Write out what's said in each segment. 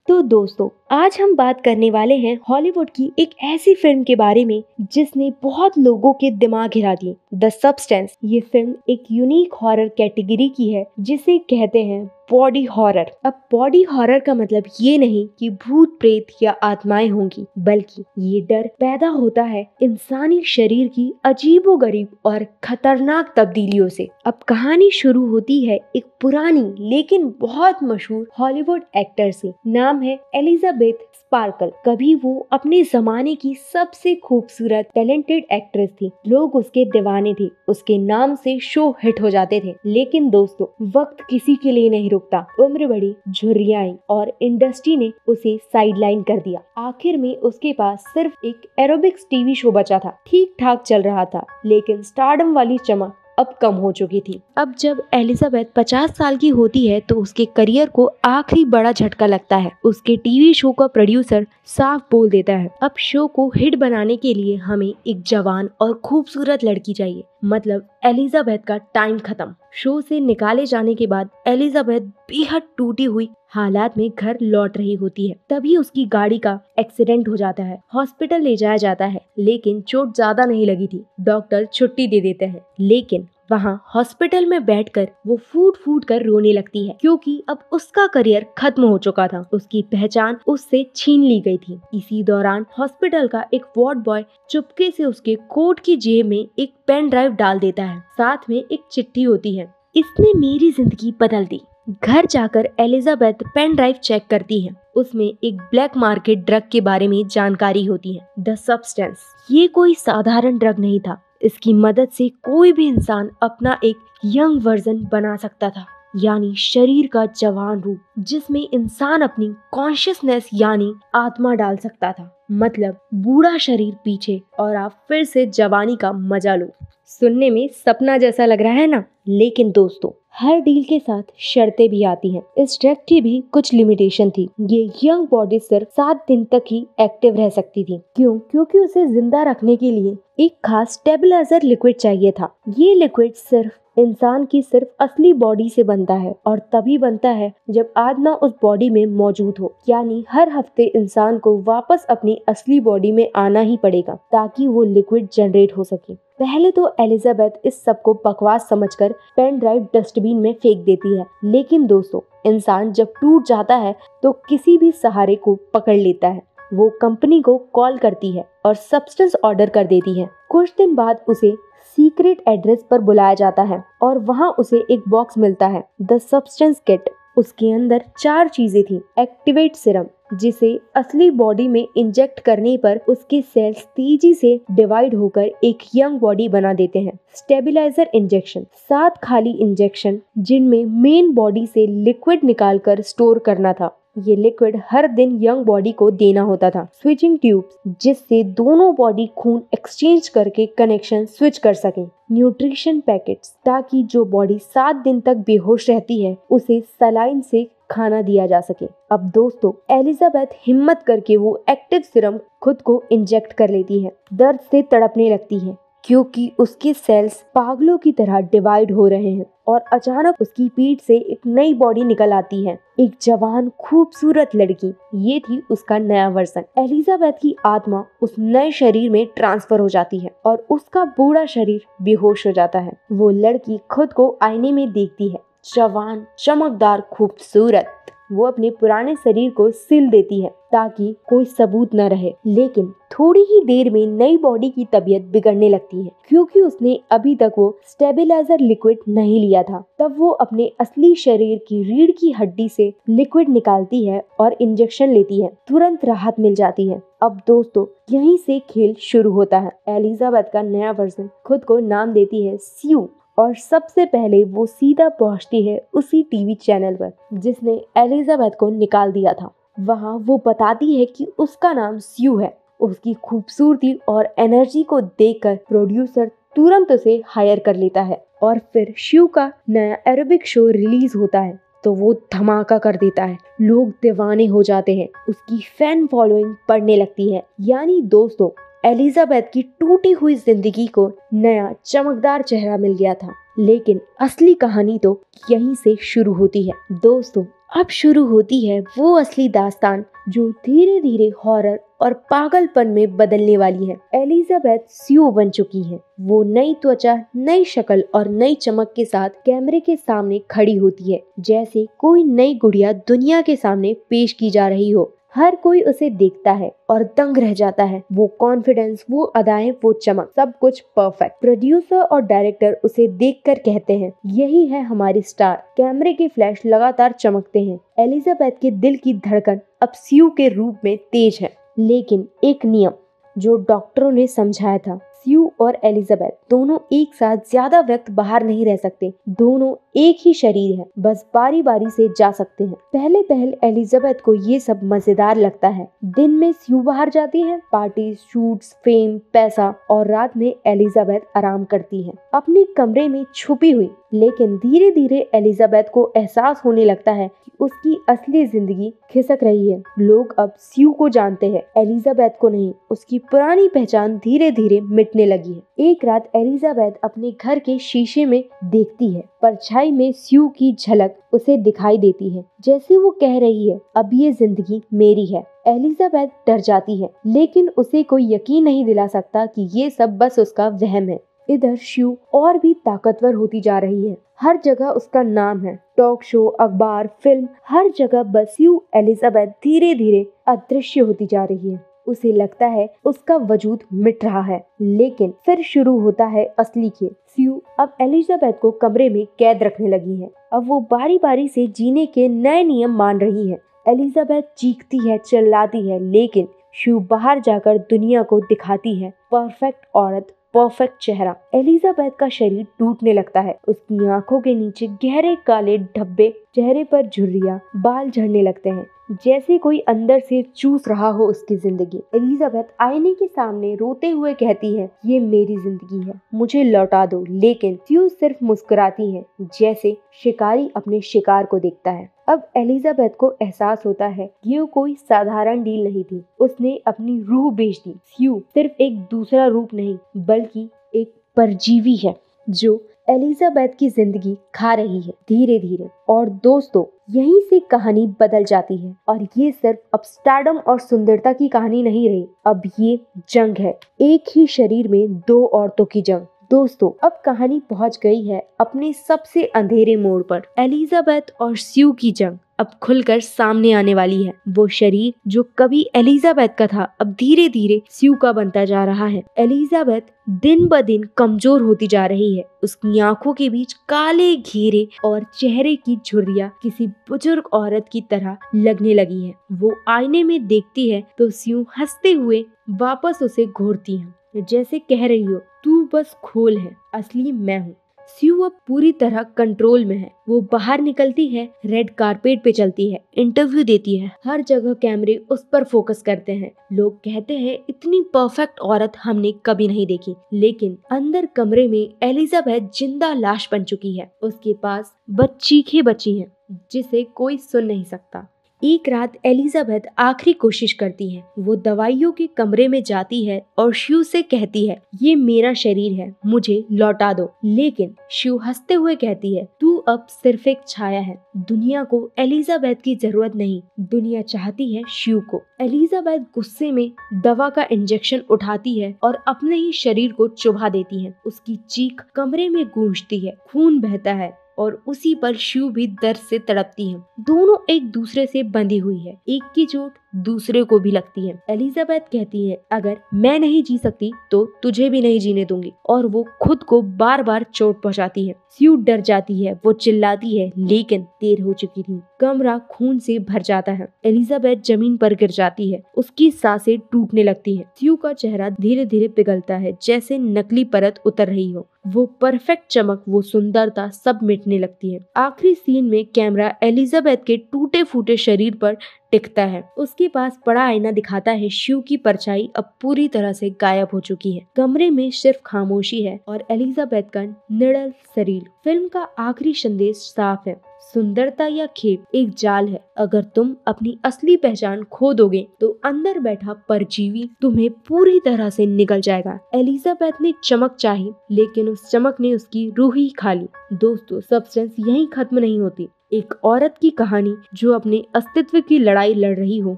तो दोस्तों, आज हम बात करने वाले हैं हॉलीवुड की एक ऐसी फिल्म के बारे में जिसने बहुत लोगों के दिमाग हिला दिए। The substance. ये फिल्म एक यूनिक हॉरर कैटेगरी की है जिसे कहते हैं बॉडी हॉरर। अब बॉडी हॉरर का मतलब ये नहीं कि भूत प्रेत या आत्माएं होंगी, बल्कि ये डर पैदा होता है इंसानी शरीर की अजीबोगरीब और खतरनाक तब्दीलियों से। अब कहानी शुरू होती है एक पुरानी लेकिन बहुत मशहूर हॉलीवुड एक्टर से। नाम है एलिजाबेथ स्पार्कल। कभी वो अपने जमाने की सबसे खूबसूरत टैलेंटेड एक्ट्रेस थी। लोग उसके दीवाने थे, उसके नाम से शो हिट हो जाते थे। लेकिन दोस्तों, वक्त किसी के लिए नहीं रुकता। उम्र बढ़ी, झुर्रियाँ और इंडस्ट्री ने उसे साइडलाइन कर दिया। आखिर में उसके पास सिर्फ एक एरोबिक्स टीवी शो बचा था। ठीक ठाक चल रहा था, लेकिन स्टारडम वाली चमक अब कम हो चुकी थी। अब जब एलिजाबेथ 50 साल की होती है तो उसके करियर को आखिरी बड़ा झटका लगता है। उसके टीवी शो का प्रोड्यूसर साफ बोल देता है, अब शो को हिट बनाने के लिए हमें एक जवान और खूबसूरत लड़की चाहिए। मतलब एलिजाबेथ का टाइम खत्म। शो से निकाले जाने के बाद एलिजाबेथ बेहद टूटी हुई हालात में घर लौट रही होती है। तभी उसकी गाड़ी का एक्सीडेंट हो जाता है। हॉस्पिटल ले जाया जाता है, लेकिन चोट ज्यादा नहीं लगी थी। डॉक्टर छुट्टी दे देते हैं, लेकिन वहाँ हॉस्पिटल में बैठकर वो फूट फूट कर रोने लगती है, क्योंकि अब उसका करियर खत्म हो चुका था। उसकी पहचान उससे छीन ली गई थी। इसी दौरान हॉस्पिटल का एक वार्ड बॉय चुपके से उसके कोट की जेब में एक पेन ड्राइव डाल देता है। साथ में एक चिट्ठी होती है, इसने मेरी जिंदगी बदल दी। घर जाकर एलिजाबेथ पेन ड्राइव चेक करती है। उसमें एक ब्लैक मार्केट ड्रग के बारे में जानकारी होती है, द सब्सटेंस। ये कोई साधारण ड्रग नहीं था। इसकी मदद से कोई भी इंसान अपना एक यंग वर्जन बना सकता था, यानी शरीर का जवान रूप, जिसमें इंसान अपनी कॉन्शियसनेस यानी आत्मा डाल सकता था। मतलब बूढ़ा शरीर पीछे और आप फिर से जवानी का मजा लो। सुनने में सपना जैसा लग रहा है ना? लेकिन दोस्तों, हर डील के साथ शर्तें भी आती हैं। इस ड्रग की भी कुछ लिमिटेशन थी। ये यंग बॉडी सिर्फ 7 दिन तक ही एक्टिव रह सकती थी। क्यों? क्योंकि उसे जिंदा रखने के लिए एक खास स्टेबलाइजर लिक्विड चाहिए था। ये लिक्विड सिर्फ इंसान की सिर्फ असली बॉडी से बनता है, और तभी बनता है जब आत्मा उस बॉडी में मौजूद हो। यानी हर हफ्ते इंसान को वापस अपनी असली बॉडी में आना ही पड़ेगा ताकि वो लिक्विड जनरेट हो सके। पहले तो एलिजाबेथ इस सब को बकवास समझकर पेन ड्राइव डस्टबिन में फेंक देती है। लेकिन दोस्तों, इंसान जब टूट जाता है तो किसी भी सहारे को पकड़ लेता है। वो कंपनी को कॉल करती है और सब्सटेंस ऑर्डर कर देती है। कुछ दिन बाद उसे सीक्रेट एड्रेस पर बुलाया जाता है और वहाँ उसे एक बॉक्स मिलता है, द सब्सटेंस किट। उसके अंदर 4 चीजें थी। एक्टिवेट सिरम, जिसे असली बॉडी में इंजेक्ट करने पर उसके सेल्स तेजी से डिवाइड होकर एक यंग बॉडी बना देते हैं। स्टेबलाइजर इंजेक्शन, 7 खाली इंजेक्शन जिनमें मेन बॉडी से लिक्विड निकालकर स्टोर करना था। ये लिक्विड हर दिन यंग बॉडी को देना होता था। स्विचिंग ट्यूब्स, जिससे दोनों बॉडी खून एक्सचेंज करके कनेक्शन स्विच कर सकें। न्यूट्रिशन पैकेट्स, ताकि जो बॉडी 7 दिन तक बेहोश रहती है उसे सलाइन से खाना दिया जा सके। अब दोस्तों, एलिजाबेथ हिम्मत करके वो एक्टिव सिरम खुद को इंजेक्ट कर लेती है। दर्द से तड़पने लगती है क्योंकि उसके सेल्स पागलों की तरह डिवाइड हो रहे हैं, और अचानक उसकी पीठ से एक नई बॉडी निकल आती है, एक जवान खूबसूरत लड़की। ये थी उसका नया वर्जन। एलिजाबेथ की आत्मा उस नए शरीर में ट्रांसफर हो जाती है और उसका बूढ़ा शरीर बेहोश हो जाता है। वो लड़की खुद को आईने में देखती है, जवान, चमकदार, खूबसूरत। वो अपने पुराने शरीर को सिल देती है ताकि कोई सबूत न रहे। लेकिन थोड़ी ही देर में नई बॉडी की तबीयत बिगड़ने लगती है, क्योंकि उसने अभी तक वो स्टेबलाइजर लिक्विड नहीं लिया था। तब वो अपने असली शरीर की रीढ़ की हड्डी से लिक्विड निकालती है और इंजेक्शन लेती है। तुरंत राहत मिल जाती है। अब दोस्तों, यहीं से खेल शुरू होता है। एलिजाबेथ का नया वर्जन खुद को नाम देती है स्यू, और सबसे पहले वो सीधा पहुंचती है उसी टीवी चैनल पर जिसने एलिजाबेथ को निकाल दिया था। वहाँ वो बताती है कि उसका नाम स्यू है। उसकी खूबसूरती और एनर्जी को देखकर प्रोड्यूसर तुरंत उसे हायर कर लेता है, और फिर स्यू का नया एरोबिक शो रिलीज होता है तो वो धमाका कर देता है। लोग दीवाने हो जाते हैं। उसकी फैन फॉलोइंग बढ़ने लगती है। यानी दोस्तों, एलिजाबेथ की टूटी हुई जिंदगी को नया चमकदार चेहरा मिल गया था। लेकिन असली कहानी तो यहीं से शुरू होती है। दोस्तों, अब शुरू होती है वो असली दास्तान जो धीरे धीरे हॉरर और पागलपन में बदलने वाली है। एलिजाबेथ स्यू बन चुकी है। वो नई त्वचा, नई शक्ल और नई चमक के साथ कैमरे के सामने खड़ी होती है, जैसे कोई नई गुड़िया दुनिया के सामने पेश की जा रही हो। हर कोई उसे देखता है और दंग रह जाता है। वो कॉन्फिडेंस, वो अदाएं, वो चमक, सब कुछ परफेक्ट। प्रोड्यूसर और डायरेक्टर उसे देखकर कहते हैं, यही है हमारी स्टार। कैमरे के फ्लैश लगातार चमकते हैं। एलिजाबेथ के दिल की धड़कन अब स्यू के रूप में तेज है। लेकिन एक नियम जो डॉक्टरों ने समझाया था, स्यू और एलिजाबेथ दोनों एक साथ ज्यादा वक्त बाहर नहीं रह सकते। दोनों एक ही शरीर है, बस बारी बारी से जा सकते हैं। पहले एलिजाबेथ को ये सब मजेदार लगता है। दिन में स्यू बाहर जाती है, पार्टी, शूट्स, फेम, पैसा, और रात में एलिजाबेथ आराम करती है अपने कमरे में छुपी हुई। लेकिन धीरे धीरे एलिजाबेथ को एहसास होने लगता है कि उसकी असली जिंदगी खिसक रही है। लोग अब स्यू को जानते हैं, एलिजाबेथ को नहीं। उसकी पुरानी पहचान धीरे धीरे मिटने लगी है। एक रात एलिजाबेथ अपने घर के शीशे में देखती है। परछाई में स्यू की झलक उसे दिखाई देती है, जैसे वो कह रही है, अब ये जिंदगी मेरी है। एलिजाबेथ डर जाती है, लेकिन उसे कोई यकीन नहीं दिला सकता कि ये सब बस उसका वहम है। इधर स्यू और भी ताकतवर होती जा रही है। हर जगह उसका नाम है, टॉक शो, अखबार, फिल्म, हर जगह बस स्यू। एलिजाबेथ धीरे धीरे अदृश्य होती जा रही है। उसे लगता है उसका वजूद मिट रहा है, लेकिन फिर शुरू होता है असली खेल। स्यू अब एलिजाबेथ को कमरे में कैद रखने लगी है। अब वो बारी बारी से जीने के नए नियम मान रही है। एलिजाबेथ चीखती है, चिल्लाती है, लेकिन स्यू बाहर जाकर दुनिया को दिखाती है परफेक्ट औरत, परफेक्ट चेहरा। एलिजाबेथ का शरीर टूटने लगता है। उसकी आंखों के नीचे गहरे काले धब्बे, चेहरे पर झुर्रियां, बाल झड़ने लगते हैं, जैसे कोई अंदर से चूस रहा हो उसकी जिंदगी। एलिजाबेथ आईने के सामने रोते हुए कहती है, ये मेरी जिंदगी है, मुझे लौटा दो। लेकिन स्यू सिर्फ मुस्कुराती है, जैसे शिकारी अपने शिकार को देखता है। अब एलिजाबेथ को एहसास होता है ये कोई साधारण डील नहीं थी। उसने अपनी रूह बेच दी। स्यू सिर्फ एक दूसरा रूप नहीं, बल्कि एक परजीवी है जो एलिजाबेथ की जिंदगी खा रही है धीरे धीरे। और दोस्तों, यहीं से कहानी बदल जाती है, और ये सिर्फ अब स्टारडम और सुंदरता की कहानी नहीं रही। अब ये जंग है, एक ही शरीर में दो औरतों की जंग। दोस्तों, अब कहानी पहुंच गई है अपने सबसे अंधेरे मोड़ पर। एलिजाबेथ और स्यू की जंग अब खुलकर सामने आने वाली है। वो शरीर जो कभी एलिजाबेथ का था, अब धीरे धीरे स्यू का बनता जा रहा है। एलिजाबेथ दिन ब दिन कमजोर होती जा रही है। उसकी आंखों के बीच काले घेरे और चेहरे की झुर्रियां किसी बुजुर्ग औरत की तरह लगने लगी है। वो आईने में देखती है तो स्यू हंसते हुए वापस उसे घूरती है, जैसे कह रही हो, तू बस खोल है, असली मैं हूँ। स्यू अब पूरी तरह कंट्रोल में है। वो बाहर निकलती है, रेड कारपेट पे चलती है, इंटरव्यू देती है, हर जगह कैमरे उस पर फोकस करते हैं। लोग कहते हैं इतनी परफेक्ट औरत हमने कभी नहीं देखी। लेकिन अंदर कमरे में एलिजाबेथ जिंदा लाश बन चुकी है। उसके पास बस चीखें बची हैं, जिसे कोई सुन नहीं सकता। एक रात एलिजाबेथ आखिरी कोशिश करती है। वो दवाइयों के कमरे में जाती है और स्यू से कहती है, ये मेरा शरीर है, मुझे लौटा दो। लेकिन स्यू हंसते हुए कहती है, तू अब सिर्फ एक छाया है। दुनिया को एलिजाबेथ की जरूरत नहीं, दुनिया चाहती है स्यू को। एलिजाबेथ गुस्से में दवा का इंजेक्शन उठाती है और अपने ही शरीर को चुभा देती है। उसकी चीख कमरे में गूंजती है, खून बहता है, और उसी पर स्यू भी दर्द से तड़पती है। दोनों एक दूसरे से बंधी हुई है, एक की चोट दूसरे को भी लगती है। एलिजाबेथ कहती है, अगर मैं नहीं जी सकती तो तुझे भी नहीं जीने दूंगी, और वो खुद को बार बार चोट पहुंचाती है। स्यू डर जाती है, वो चिल्लाती है, लेकिन देर हो चुकी थी। कमरा खून से भर जाता है। एलिजाबेथ जमीन पर गिर जाती है, उसकी सांसें टूटने लगती है। स्यू का चेहरा धीरे धीरे पिघलता है, जैसे नकली परत उतर रही हो। वो परफेक्ट चमक, वो सुंदरता सब मिटने लगती है। आखिरी सीन में कैमरा एलिजाबेथ के टूटे फूटे शरीर पर टिकता है। उसके पास बड़ा आईना दिखाता है स्यू की परछाई अब पूरी तरह से गायब हो चुकी है। कमरे में सिर्फ खामोशी है और एलिजाबेथ का निडल शरीर। फिल्म का आखिरी संदेश साफ है, सुंदरता या खेप एक जाल है। अगर तुम अपनी असली पहचान खो दोगे तो अंदर बैठा परजीवी तुम्हें पूरी तरह से निगल जाएगा। एलिजाबेथ ने चमक चाही, लेकिन उस चमक ने उसकी रूह ही खा ली। दोस्तों, सब्सटेंस यहीं खत्म नहीं होती। एक औरत की कहानी जो अपने अस्तित्व की लड़ाई लड़ रही हो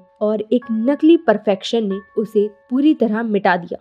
और एक नकली परफेक्शन ने उसे पूरी तरह मिटा दिया।